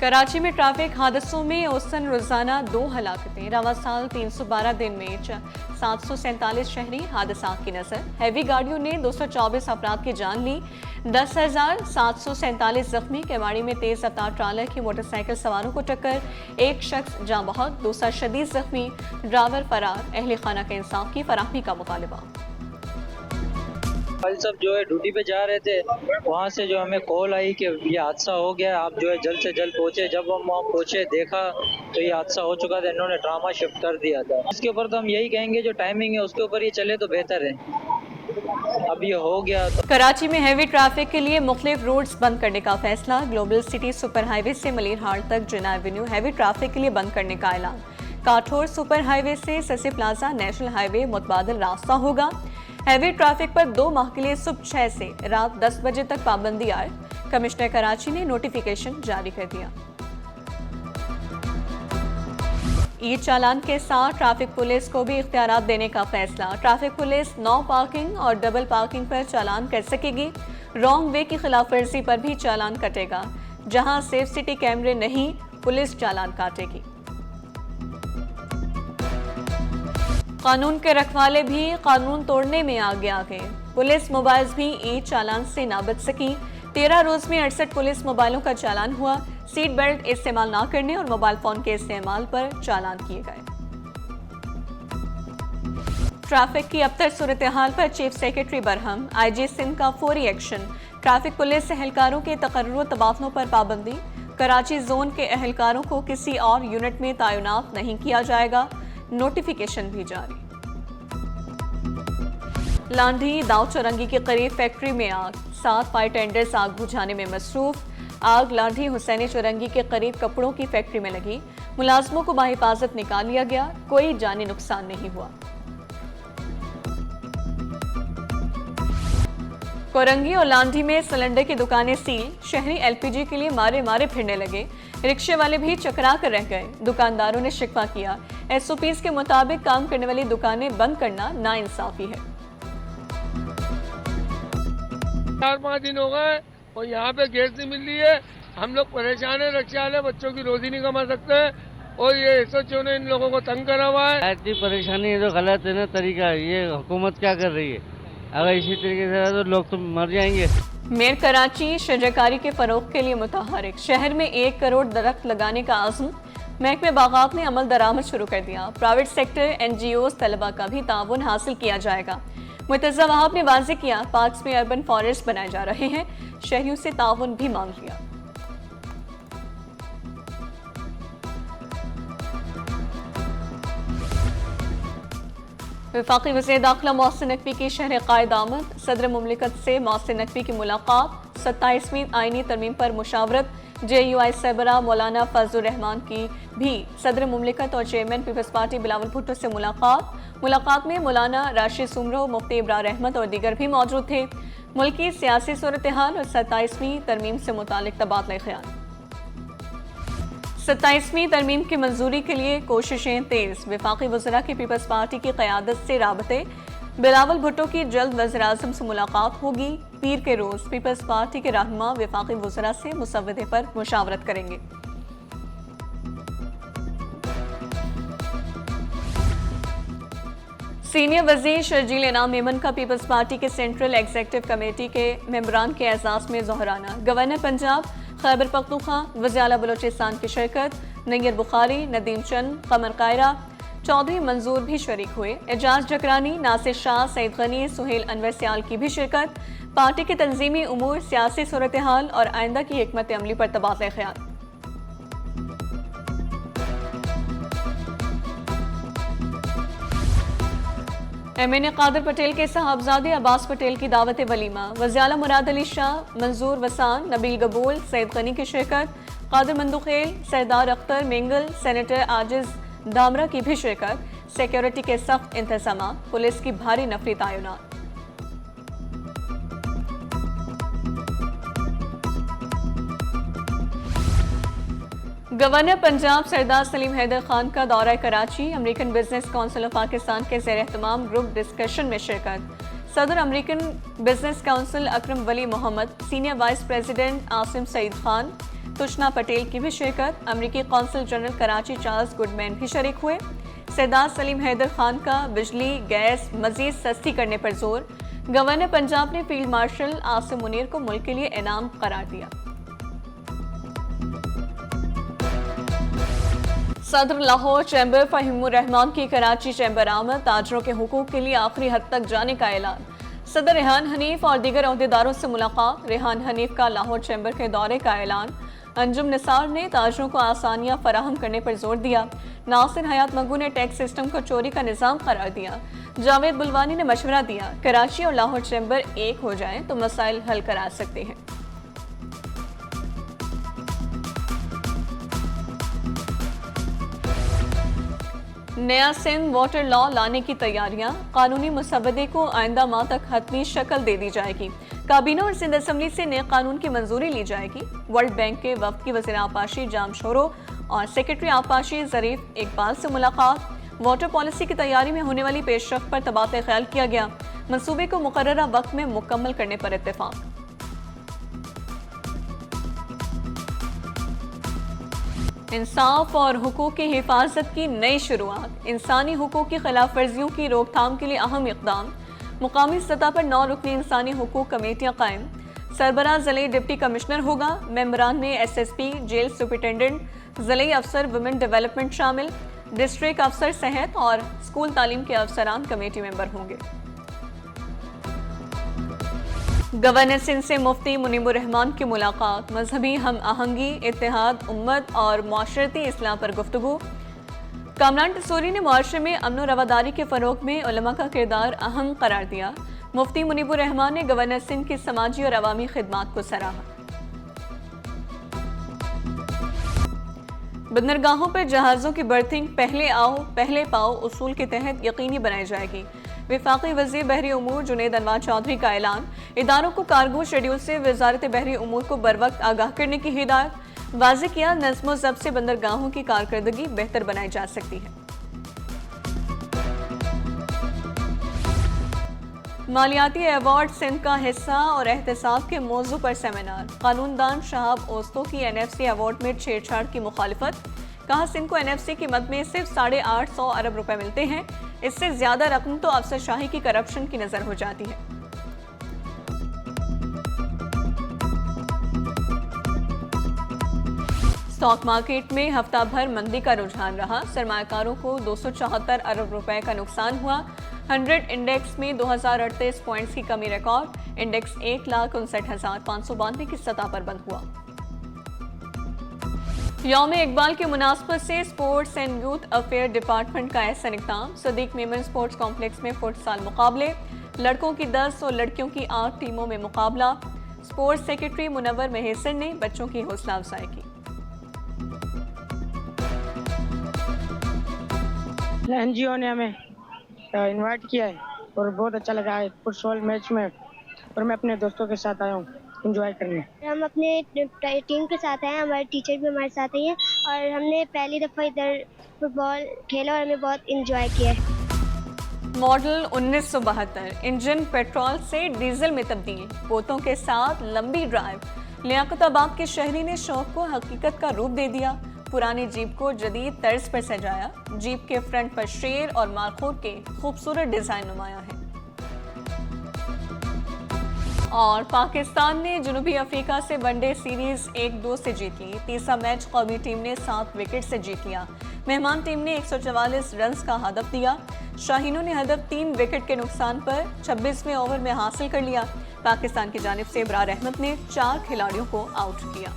कराची में ट्रैफिक हादसों में औसतन रोजाना 2 हलाकतें। रवा साल 312 दिन में 747 शहरी हादसा की नजर। हैवी गाड़ियों ने 224 अफराद की जान ली, 10,747 जख्मी। केवाड़ी में तेज रफ्तार ट्रालर की मोटरसाइकिल सवारों को टक्कर, एक शख्स जाँ बहक, दूसरा शदीद जख्मी, ड्राइवर फरार। अहले खाना के इंसाफ की फराहमी का मुतालबा। कल सब जो है ड्यूटी पे जा रहे थे, वहाँ से जो हमें कॉल आई कि ये हादसा हो गया, आप जो है जल्द से जल्द पहुँचे। जब हम वहाँ पहुँचे देखा तो ये हादसा हो चुका था, इन्होंने ड्रामा शिफ्ट कर दिया था। इसके ऊपर तो हम यही कहेंगे जो टाइमिंग है उसके ऊपर ये चले तो बेहतर है। अब ये हो गया तो। कराची में हैवी ट्रैफिक के लिए मुख्तलिफ रूट्स बंद करने का फैसला। ग्लोबल सिटी सुपर हाईवे से मलिर हाट तक जिना एवेन्यू हैवी ट्रैफिक के लिए बंद करने का ऐलान। काठौर सुपर हाईवे से ससी प्लाजा नेशनल हाईवे मुतबादिल रास्ता होगा। हैवी ट्रैफिक पर 2 माह के लिए सुबह 6 से रात 10 बजे तक पाबंदी आए। कमिश्नर कराची ने नोटिफिकेशन जारी कर दिया। ई चालान के साथ ट्रैफिक पुलिस को भी इख्तियारात देने का फैसला। ट्रैफिक पुलिस नो पार्किंग और डबल पार्किंग पर चालान कर सकेगी। रॉन्ग वे की खिलाफ वर्जी पर भी चालान कटेगा। जहां सेफ सिटी कैमरे नहीं, पुलिस चालान काटेगी। कानून के रखवाले भी कानून तोड़ने में आगे आ गए। पुलिस मोबाइल्स भी ई चालान से ना बच सकी। 13 रोज में 68 पुलिस मोबाइलों का चालान हुआ। सीट बेल्ट इस्तेमाल ना करने और मोबाइल फोन के इस्तेमाल पर चालान किए गए। ट्रैफिक की अबतर सूरत हाल पर chief secretary Barham, IG Sindh का फौरी एक्शन। ट्रैफिक पुलिस एहलकारों के तकर्रुर व तबादलों पर पाबंदी। कराची जोन के एहलकारों को किसी और यूनिट में तैनात नहीं किया जाएगा। नोटिफिकेशन भी जारी। लांधी दाऊ चौरंगी के करीब फैक्ट्री में आग, 7 फायर टेंडर्स आग बुझाने में मसरूफ। आग लांधी हुसैनी चौरंगी के करीब कपड़ों की फैक्ट्री में लगी। मुलाजमों को बाहिफाजत निकाल लिया गया, कोई जानी नुकसान नहीं हुआ। कोरंगी और लांधी में सिलेंडर की दुकानें सील। शहरी LPG के लिए मारे मारे फिरने लगे। रिक्शे वाले भी चकरा कर रह गए। दुकानदारों ने शिकवा किया। SOPs के मुताबिक काम करने वाली दुकानें बंद करना नाइंसाफी है। 4-5 दिन हो गए और यहाँ पे गैस नहीं मिल रही है। हम लोग परेशान है, रिक्शा वाले बच्चों की रोजी नहीं कमा सकते और ये SHO ने इन लोगों को तंग करा हुआ है। इतनी परेशानी है तो गलत है ना तरीका। ये हुकूमत क्या कर रही है? अगर इसी तरीके से तो लोग तो मर जाएंगे। मेयर कराची शजरकारी के फरोग के लिए मुतहरिक। शहर में 1 करोड़ दरख्त लगाने का आज़म। महकमे बागात ने अमल दरामद शुरू कर दिया। प्राइवेट सेक्टर, NGOs, तलबा का भी ताउन हासिल किया जाएगा। मुतज़्ज़ा वहाब ने वाज़ेह किया, पार्क्स में अर्बन फॉरेस्ट बनाए जा रहे हैं। शहरियों से ताउन भी मांग लिया। वफाकी वज़ीर दाखिला मोहसिन नकवी की शहर कायद आमद। सदर मुमलिकत से मोहसिन नकवी की मुलाकात। 27वीं आईनी तरमीम पर मुशावरत। JUI सरबराह मौलाना फजलुर रहमान की भी सदर मुमलिकत और chairman Peoples Party Bilawal Bhutto से मुलाकात में मौलाना राशिद सुमरो, मुफ्ती इब्रार अहमद और दीगर भी मौजूद थे। मुल्की सियासी सूरत हाल और 27वीं तरमीम से मुतालिक तबादला ख्याल। 27वीं तरमीम की मंजूरी के लिए कोशिशें तेज। वफाकी वज़रा की पीपल्स पार्टी की क़यादत से राबते। बिलावल भुट्टो की जल्द वज़ीर-ए-आज़म से मुलाकात होगी। पीर के रोज पीपल्स पार्टी के रहनुमा वफाकी वज़रा से मुसव्वदे पर मुशावरत करेंगे। सीनियर वज़ीर शर्जील इनाम मेमन का पीपल्स पार्टी के सेंट्रल एग्जीक्यूटिव कमेटी के मेंबरान के एजाज़ में ज़ोहराना। गवर्नर पंजाब खैबर पख्तूनख्वा, वज़ीर आला बलोचिस्तान की शिरकत। नैयर बुखारी, नदीम चंद, कमर कायरा, चौधरी मंजूर भी शरीक हुए। एजाज जकरानी, नासिर शाह, सईद गनी, सुहेल अनवर सियाल की भी शिरकत। पार्टी के तंजीमी उमूर, सियासी सूरत हाल और आइंदा की हिकमत अमली पर तबादला ख्याल। MNA कादर पटेल के साहबजादे अब्बास पटेल की दावत वलीमा। वज़ीर आला मुराद अली शाह, मंजूर वसान, नबील गबूल, सईद गनी की शिरकत। कादर मंदुखेल, सरदार अख्तर मेंगल, सेनेटर आजिज दामरा की भी शिरकत। सिक्योरिटी के सख्त इंतजाम, पुलिस की भारी नफरी तैनात। गवर्नर पंजाब सरदार सलीम हैदर खान का दौरा Karachi. American business council of Pakistan के ज़ेर एहतमाम ग्रुप डिस्कशन में शिरकत। सदर American business council Akram Wali Mohammad, senior vice president Asim Saeed Khan, Tushna Patel की भी शिरकत। अमरीकी consul general Karachi Charles Goodman भी शरीक हुए। सरदार सलीम हैदर खान का बिजली गैस मजीद सस्ती करने पर जोर। गवर्नर पंजाब ने फील्ड मार्शल आसिम मुनीर को मुल्क के लिए इनाम करार दिया। सदर लाहौर चैम्बर फहीमुर रहमान की कराची चैम्बर आमद। ताजरों के हुकूक के लिए आखिरी हद तक जाने का ऐलान। सदर रेहान हनीफ और दीगर अहदेदारों से मुलाकात। रेहान हनीफ का लाहौर चैम्बर के दौरे का ऐलान। अंजुम निसार ने ताजरों को आसानियां फराहम करने पर जोर दिया। नासिर हयात मगू ने टैक्स सिस्टम को चोरी का निजाम करार दिया। जावेद बुलवानी ने मशवरा दिया, कराची और लाहौर चैम्बर एक हो जाएं तो मसाइल हल करा सकते हैं। नया सिंध वाटर लॉ लाने की तैयारियां। कानूनी मुसवदे को आइंदा माह तक हतमी शक्ल दे दी जाएगी। काबीना और सिंध असम्बली से नए कानून की मंजूरी ली जाएगी। वर्ल्ड बैंक के वफ्द की वज़ीर आपाशी जाम शोरो और सेक्रेटरी आपाशी ज़रीफ इकबाल से मुलाकात। वाटर पॉलिसी की तैयारी में होने वाली पेशरफ्त पर तबादला ख्याल किया गया। मंसूबे को मुकर्ररा वक्त में मुकम्मल करने पर इत्तेफाक। इंसाफ और हुकूक की हिफाजत की नई शुरुआत। इंसानी हुकूक की खिलाफ वर्जियों की रोकथाम के लिए अहम इक़दाम। मुकामी सतह पर 9 रुकनी इंसानी हुकूक कमेटियां कायम। सरबराह ज़िले डिप्टी कमिश्नर होगा। मेंबरान में SSP, जेल सुपरिटेंडेंट, ज़िले अफसर वुमेन डेवलपमेंट शामिल। डिस्ट्रिक्ट अफसर सेहत और स्कूल तालीम के अफसरान कमेटी मेंबर होंगे। गवर्नर सिंध से मुफ्ती मुनीबुर रहमान की मुलाकात। मजहबी हम आहंगी, इत्तेहाद उम्मत और माशरती इस्लाह पर गुफ्तगू। कामरान टसूरी ने मुआशरे में अमन और रवादारी के फ़रोग में उलमा का किरदार अहम करार दिया। मुफ्ती मुनीबुर रहमान ने गवर्नर सिंध की समाजी और अवामी खिदमात को सराहा। बंदरगाहों पर जहाज़ों की बर्थिंग पहले आओ पहले पाओ उसूल के तहत यकीनी बनाई जाएगी। वफाकी वज़ीर बहरी उमूर जुनैद अनवार चौधरी का ऐलान। इदारों को कार्गो शेड्यूल से वजारत बहरी उमूर को बरवक्त आगाह करने की हिदायत। वाज़ेह किया, नज़्म ज़ब्त से बंदरगाहों की कारकर्दगी बेहतर बनाई जा सकती है। मालियाती अवार्ड सिंध का हिस्सा और एहतसाब के मौजू पर सेमिनार। कानूनदान शहाब ओस्तो की NFC अवार्ड में छेड़छाड़ की मुखालिफत। कहा, सिंध को NFC की मद में सिर्फ 850 अरब रुपए मिलते हैं। इससे ज्यादा रकम तो अफसरशाही की करप्शन की नजर हो जाती है। स्टॉक मार्केट में हफ्ता भर मंदी का रुझान रहा। सरमायाकारों को 274 अरब रुपए का नुकसान हुआ। 100 इंडेक्स में 2038 पॉइंट्स की कमी रिकॉर्ड। इंडेक्स 1,59,592 की सतह पर बंद हुआ। यौम इकबाल की मुनासबत से sports and youth affair department का एहसन इक़दाम। सदीक मेमन स्पोर्ट्स कॉम्प्लेक्स में फुटसाल मुकाबले। लड़कों की 10 और लड़कियों की 8 टीमों में मुकाबला। स्पोर्ट्स सेक्रेटरी मुनव्वर मेहसन ने बच्चों की हौसला अफजाई की। NGO ने हमें इनवाइट किया है और बहुत अच्छा लगा है फुटबॉल मैच में, और मैं अपने दोस्तों के साथ आया हूँ एंजॉय करने। हम अपने टीम के साथ आए हैं, हमारे टीचर भी हमारे साथ ही हैं और हमने पहली दफ़ा इधर फुटबॉल खेला और हमें बहुत एंजॉय किया है। मॉडल 1972 इंजन पेट्रोल से डीजल में तब्दील। पोतों के साथ लंबी ड्राइव। लियाकताबाद के शहरी ने शौक को हकीकत का रूप दे दिया। पुरानी जीप को जदीद तर्ज पर सजाया। जीप के फ्रंट पर शेर और मारखोर के खूबसूरत डिजाइन नुमाया है। और पाकिस्तान ने जनूबी अफ्रीका से वनडे सीरीज 1-2 से जीत ली। तीसरा मैच कौमी टीम ने 7 विकेट से जीत लिया। मेहमान टीम ने 144 रन का हदफ दिया। शाहीनों ने हदफ 3 विकेट के नुकसान पर 26वें ओवर में हासिल कर लिया। पाकिस्तान की जानिब से इब्रार अहमद ने 4 खिलाड़ियों को आउट किया।